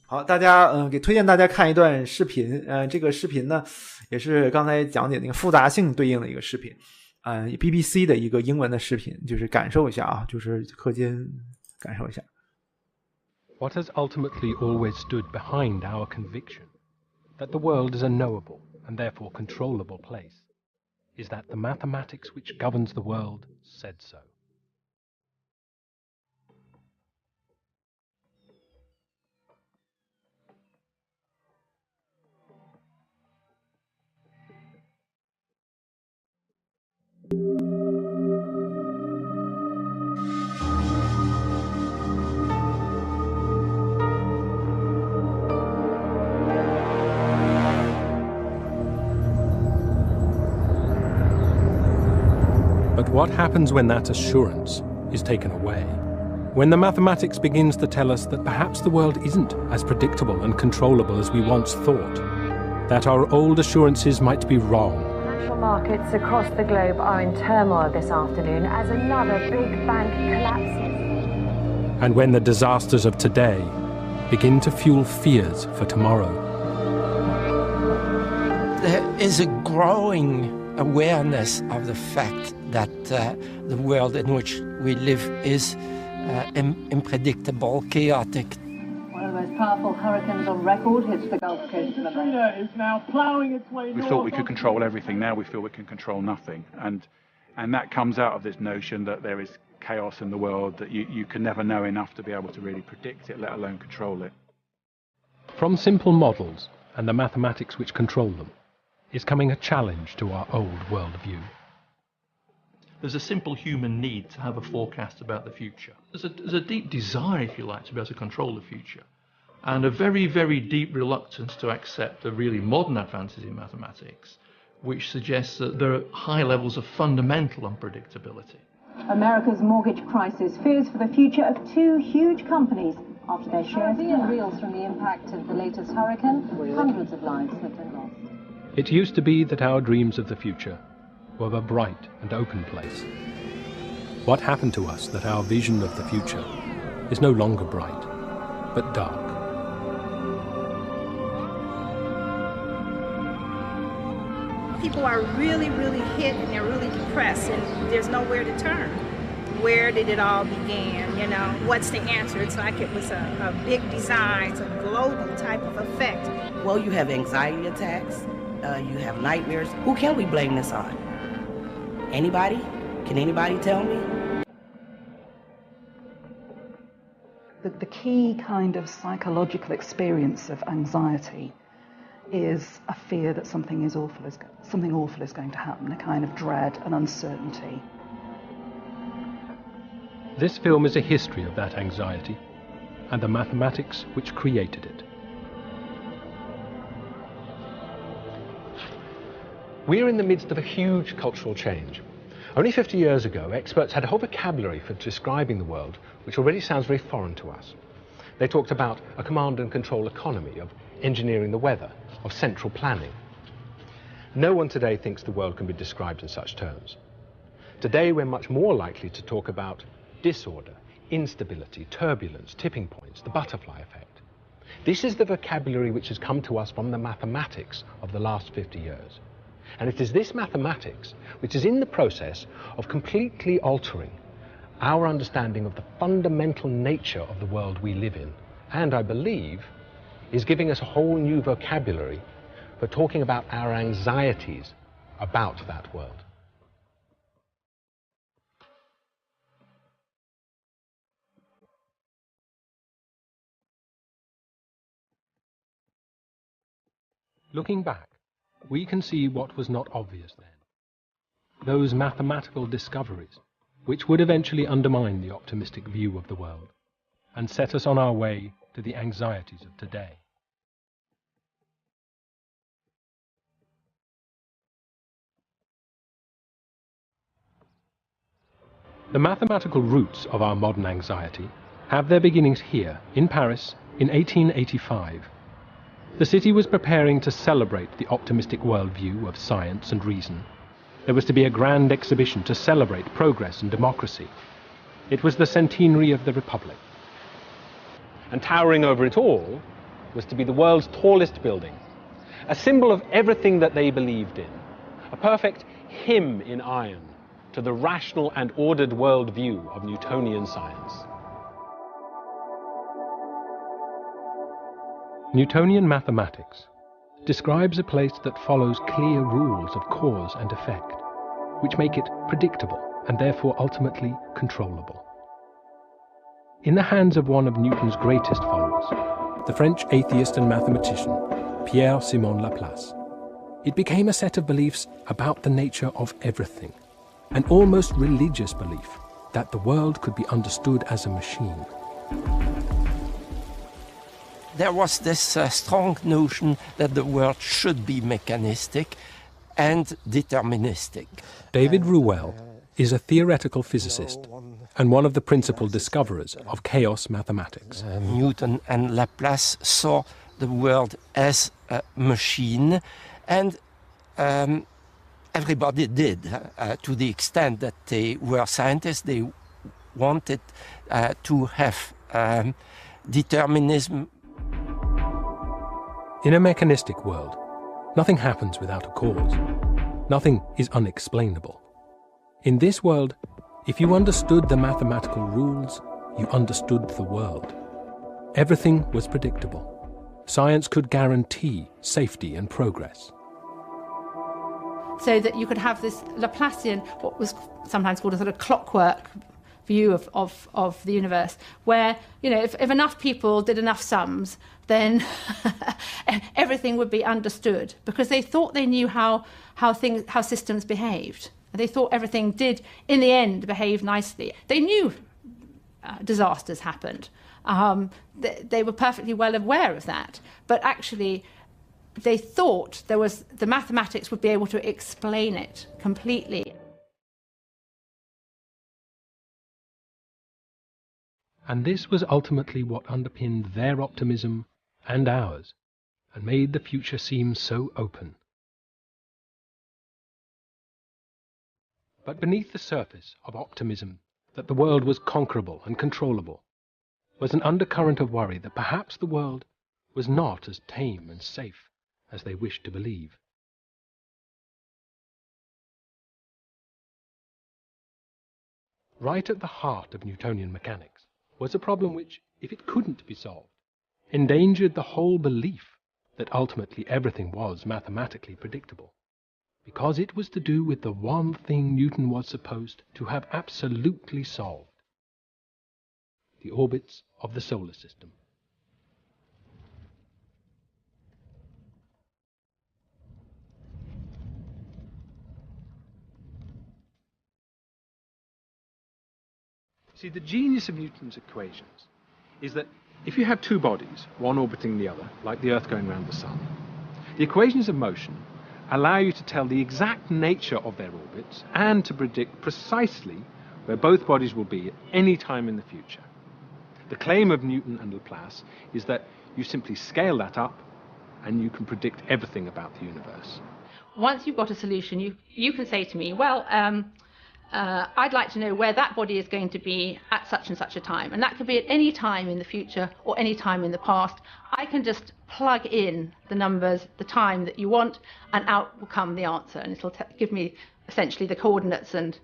好，大家给推荐大家看一段视频，这个视频呢也是刚才讲解那个复杂性对应的一个视频，BBC 的一个英文的视频，就是感受一下啊，就是课间感受一下。What has ultimately always stood behind our conviction that the world is a knowable and therefore controllable place is that the mathematics which governs the world said so. But what happens when that assurance is taken away? When the mathematics begins to tell us that perhaps the world isn't as predictable and controllable as we once thought, that our old assurances might be wrong. Financial markets across the globe are in turmoil this afternoon as another big bank collapses. And when the disasters of today begin to fuel fears for tomorrow. There is a growing awareness of the fact that the world in which we live is unpredictable, chaotic. One of the most powerful hurricanes on record hits the Gulf Coast of America. Is now ploughing its way. We thought we could control everything. Now we feel we can control nothing, and that comes out of this notion that there is chaos in the world, that you can never know enough to be able to really predict it, let alone control it. From simple models and the mathematics which control them is coming a challenge to our old worldview. There's a simple human need to have a forecast about the future. There's a deep desire, if you like, to be able to control the future, and a very, very deep reluctance to accept the really modern advances in mathematics, which suggests that there are high levels of fundamental unpredictability. America's mortgage crisis, fears for the future of two huge companies after their shares reels from the impact of the latest hurricane. Hundreds of lives have been lost. It used to be that our dreams of the future were a bright and open place. What happened to us that our vision of the future is no longer bright, but dark? People are really, really hit and they're really depressed and there's nowhere to turn. Where did it all begin? You know, what's the answer? It's like it was a big design, it's a global type of effect. Well, you have anxiety attacks, you have nightmares. Who can we blame this on? Anybody? Can anybody tell me? The key kind of psychological experience of anxiety is a fear that something awful is going to happen, a kind of dread and uncertainty. This film is a history of that anxiety and the mathematics which created it. We are in the midst of a huge cultural change. Only 50 years ago, experts had a whole vocabulary for describing the world which already sounds very foreign to us. They talked about a command and control economy, of engineering the weather, of central planning. No one today thinks the world can be described in such terms. Today, we're much more likely to talk about disorder, instability, turbulence, tipping points, the butterfly effect. This is the vocabulary which has come to us from the mathematics of the last 50 years. And it is this mathematics which is in the process of completely altering our understanding of the fundamental nature of the world we live in, and I believe is giving us a whole new vocabulary for talking about our anxieties about that world. Looking back, we can see what was not obvious then. Those mathematical discoveries, which would eventually undermine the optimistic view of the world and set us on our way to the anxieties of today. The mathematical roots of our modern anxiety have their beginnings here, in Paris, in 1885. The city was preparing to celebrate the optimistic worldview of science and reason, There was to be a grand exhibition to celebrate progress and democracy. It was the centenary of the Republic. And towering over it all was to be the world's tallest building, a symbol of everything that they believed in, a perfect hymn in iron to the rational and ordered world view of Newtonian science. Newtonian mathematics describes a place that follows clear rules of cause and effect, which make it predictable and therefore ultimately controllable. In the hands of one of Newton's greatest followers, the French atheist and mathematician Pierre-Simon Laplace, it became a set of beliefs about the nature of everything, an almost religious belief that the world could be understood as a machine. There was this strong notion that the world should be mechanistic and deterministic. David Ruel is a theoretical physicist and one of the principal discoverers of chaos mathematics. Newton and Laplace saw the world as a machine, and everybody did, to the extent that they were scientists. They wanted to have determinism. In a mechanistic world, nothing happens without a cause. Nothing is unexplainable. In this world, if you understood the mathematical rules, you understood the world. Everything was predictable. Science could guarantee safety and progress. So that you could have this Laplacian, what was sometimes called a sort of clockwork view of the universe, where, you know, if enough people did enough sums, then everything would be understood, because they thought they knew how systems behaved. They thought everything did, in the end, behave nicely. They knew disasters happened. They were perfectly well aware of that, but actually they thought the mathematics would be able to explain it completely. And this was ultimately what underpinned their optimism and ours, and made the future seem so open. But beneath the surface of optimism that the world was conquerable and controllable was an undercurrent of worry that perhaps the world was not as tame and safe as they wished to believe. Right at the heart of Newtonian mechanics was a problem which, if it couldn't be solved, endangered the whole belief that ultimately everything was mathematically predictable, because it was to do with the one thing Newton was supposed to have absolutely solved: the orbits of the solar system. See, the genius of Newton's equations is that if you have two bodies, one orbiting the other, like the Earth going around the Sun, the equations of motion allow you to tell the exact nature of their orbits and to predict precisely where both bodies will be at any time in the future. The claim of Newton and Laplace is that you simply scale that up and you can predict everything about the universe. Once you've got a solution, you can say to me, well, I'd like to know where that body is going to be at such and such a time. And that could be at any time in the future or any time in the past. I can just plug in the numbers, the time that you want, and out will come the answer. And it'll give me essentially the coordinates and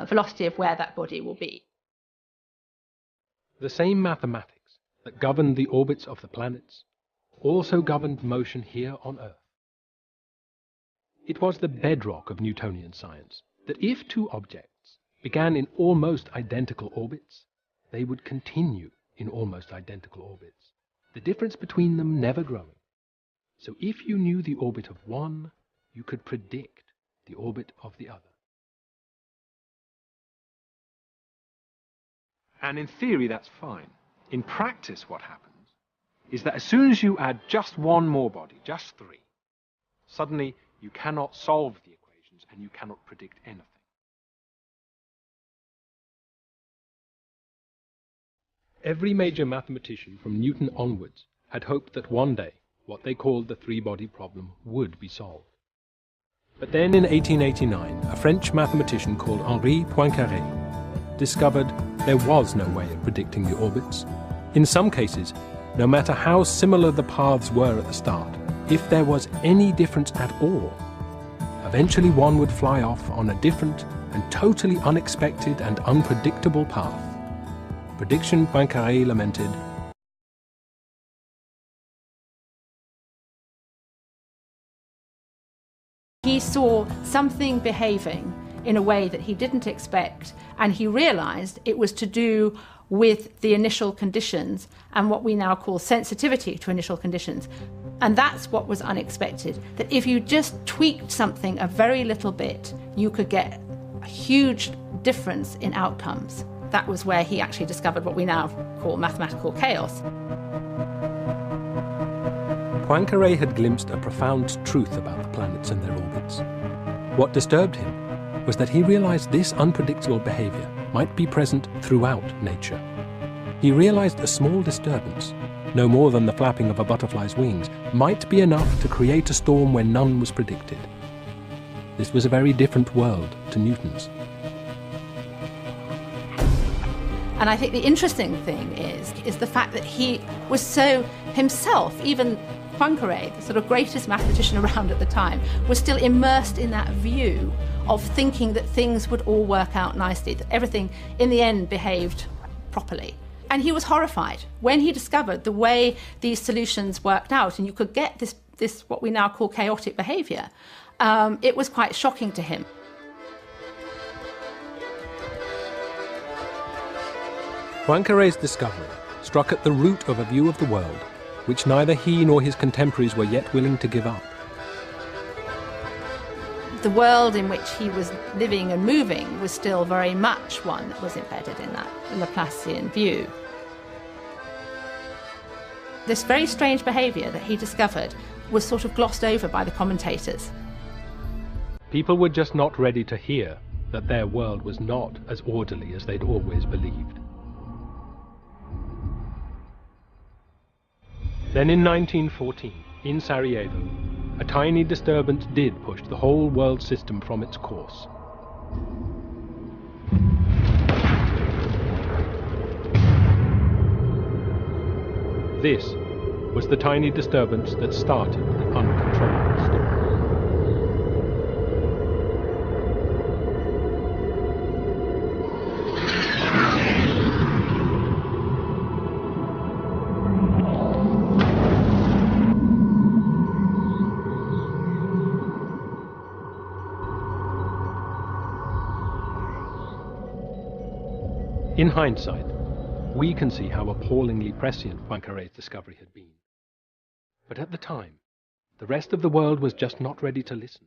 velocity of where that body will be. The same mathematics that governed the orbits of the planets also governed motion here on Earth. It was the bedrock of Newtonian science that if two objects began in almost identical orbits, they would continue in almost identical orbits, the difference between them never growing. So if you knew the orbit of one, you could predict the orbit of the other. And in theory, that's fine. In practice, what happens is that as soon as you add just one more body, just three, suddenly you cannot solve the equations and you cannot predict anything. Every major mathematician from Newton onwards had hoped that one day what they called the three-body problem would be solved. But then in 1889, a French mathematician called Henri Poincaré discovered there was no way of predicting the orbits. In some cases, no matter how similar the paths were at the start, if there was any difference at all, eventually one would fly off on a different and totally unexpected and unpredictable path. Prediction, Poincaré lamented. He saw something behaving in a way that he didn't expect, and he realized it was to do with the initial conditions and what we now call sensitivity to initial conditions. And that's what was unexpected, that if you just tweaked something a very little bit, you could get a huge difference in outcomes. That was where he actually discovered what we now call mathematical chaos. Poincaré had glimpsed a profound truth about the planets and their orbits. What disturbed him was that he realized this unpredictable behavior might be present throughout nature. He realized a small disturbance, no more than the flapping of a butterfly's wings, might be enough to create a storm where none was predicted. This was a very different world to Newton's. And I think the interesting thing is the fact that he was so himself, even Poincaré, the sort of greatest mathematician around at the time, was still immersed in that view of thinking that things would all work out nicely, that everything in the end behaved properly. And he was horrified when he discovered the way these solutions worked out, and you could get this what we now call chaotic behavior. It was quite shocking to him. Poincaré's discovery struck at the root of a view of the world which neither he nor his contemporaries were yet willing to give up. The world in which he was living and moving was still very much one that was embedded in that Laplacian view. This very strange behaviour that he discovered was sort of glossed over by the commentators. People were just not ready to hear that their world was not as orderly as they'd always believed. Then in 1914, in Sarajevo, a tiny disturbance did push the whole world system from its course. This was the tiny disturbance that started the uncontrollable storm. In hindsight, we can see how appallingly prescient Poincaré's discovery had been. But at the time, the rest of the world was just not ready to listen.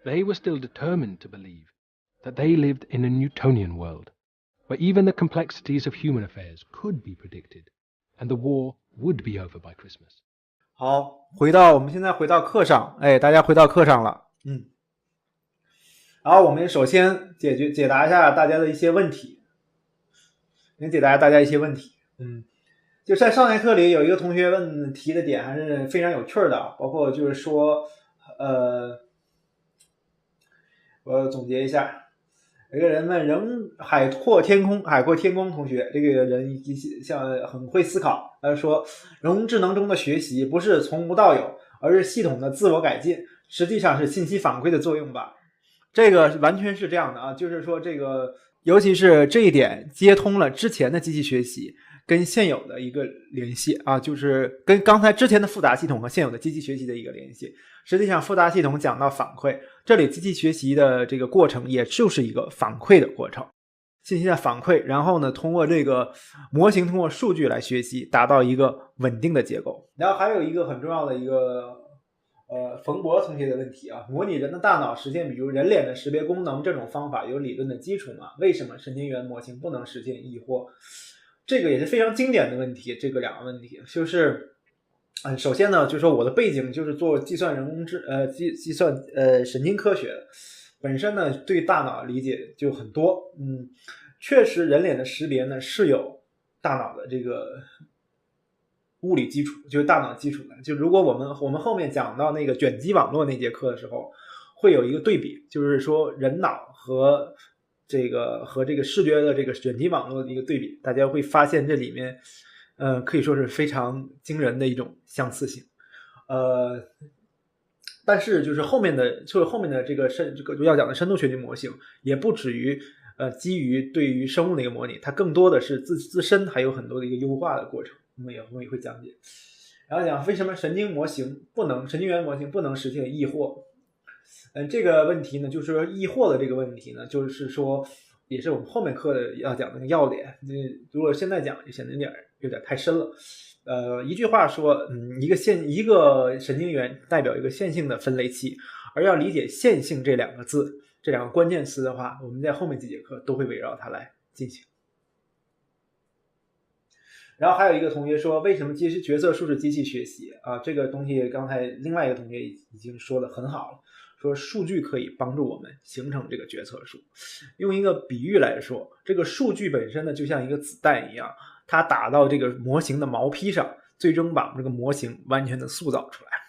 They were still determined to believe that they lived in a Newtonian world, where even the complexities of human affairs could be predicted, and the war would be over by Christmas. 好，我们现在回到课上，大家回到课上了，然后我们首先解答一下大家的一些问题。就在上节课里有一个同学提的点还是非常有趣的，包括就是说我总结一下，有一个人问海阔天空同学，这个人像很会思考，他说人工智能中的学习不是从无到有，而是系统的自我改进，实际上是信息反馈的作用吧。这个完全是这样的啊，就是说这个尤其是这一点接通了之前的机器学习跟现有的一个联系啊，就是跟刚才之前的复杂系统和现有的机器学习的一个联系。实际上复杂系统讲到反馈，这里机器学习的这个过程也就是一个反馈的过程，信息的反馈，然后呢通过这个模型通过数据来学习，达到一个稳定的结构。然后还有一个很重要的一个冯博同学的问题啊，模拟人的大脑实现比如人脸的识别功能这种方法有理论的基础吗？为什么神经元模型不能实现疑惑？这个也是非常经典的问题，这个两个问题就是首先呢，就是说我的背景就是做计算计算神经科学，本身呢对大脑理解就很多，确实人脸的识别呢是有大脑的这个物理基础，就是大脑基础的。就如果我们后面讲到那个卷积网络那节课的时候，会有一个对比，就是说人脑和这个视觉的这个卷积网络的一个对比，大家会发现这里面可以说是非常惊人的一种相似性。但是就是后面的这个要讲的深度学习模型也不止于基于对于生物的一个模拟，它更多的是自身还有很多的一个优化的过程，我们也会讲解。然后讲为什么神经元模型不能实现异惑。这个问题呢，就是说异惑的这个问题呢，就是说也是我们后面课要讲的要点。如果现在讲就显得有点太深了。一句话说，一个神经元代表一个线性的分类器，而要理解线性这两个字，这两个关键词的话，我们在后面几节课都会围绕它来进行。然后还有一个同学说，为什么决策树是机器学习啊？这个东西刚才另外一个同学已经说得很好了，说数据可以帮助我们形成这个决策树。用一个比喻来说，这个数据本身呢，就像一个子弹一样，它打到这个模型的毛坯上，最终把这个模型完全的塑造出来了。